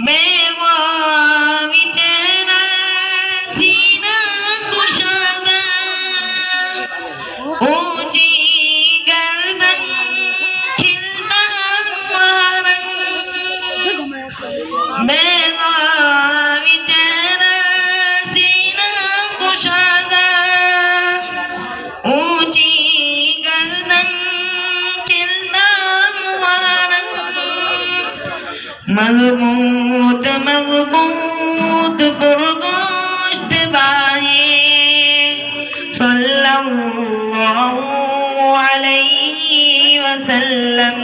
मेवा विचरा सीना कुशादा ऊंची गर्दन खिलता रंग मेवा विचरा सीना कुशादा ऊंची गर्दन खिलता रंग मजबूत मजबूत पुरगोश्त बाहे सल्लल्लाहु अलैहि वसल्लम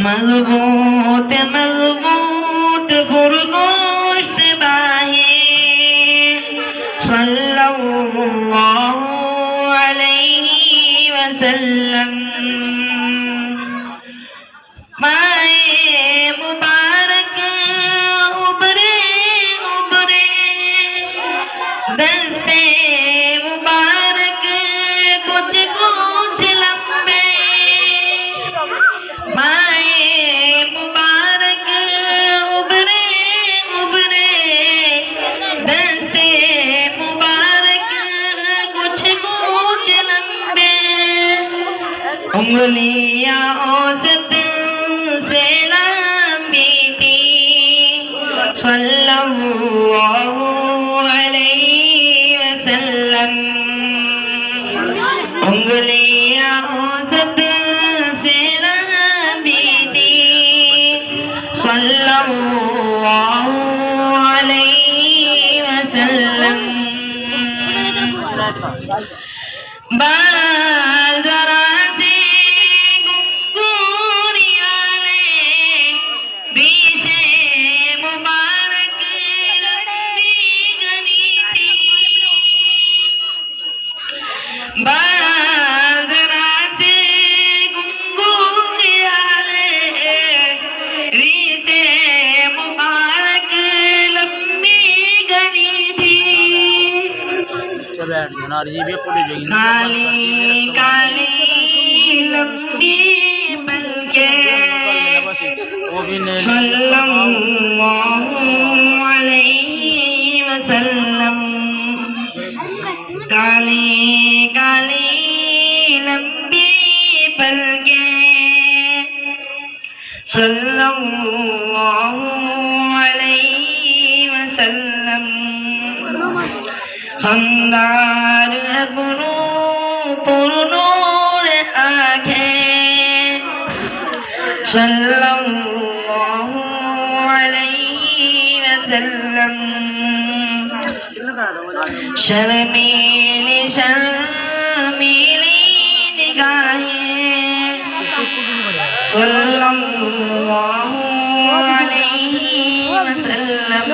मजबूत मजबूत पुरगोश्त बाहे सल्लल्लाहु अलैहि वसल्लम माए मुबारक उबरे उबरे दस्ते मुबारक कुछ कुछ लंबे माए मुबारक उबरे उबरे दस्ते मुबारक कुछ कुछ लंबे उंगलियां औसत से लंबी थी सल्लल्लाहु अलैहि वसल्लम उंगलियां औसत से लंबी थी सल्लल्लाहु अलैहि वसल्लम बाल जरा से गुंगुरियाले बीशे मुबारक लंबी गनी थी बाल जरा से गुंगुरियाले बीशे मुबारक लंबी गनी थी काली काली लंबी पलके सल्लल्लाहु अलैहि वसल्लम काली काली लंबी पलके सल्लल्लाहु अलैहि वसल्लम खंदार पुरनूर आँखें सल्लल्लाहु अलैहि वसल्लम शर्मीली शर्मीली निगाहें सल्लल्लाहु अलैहि वसल्लम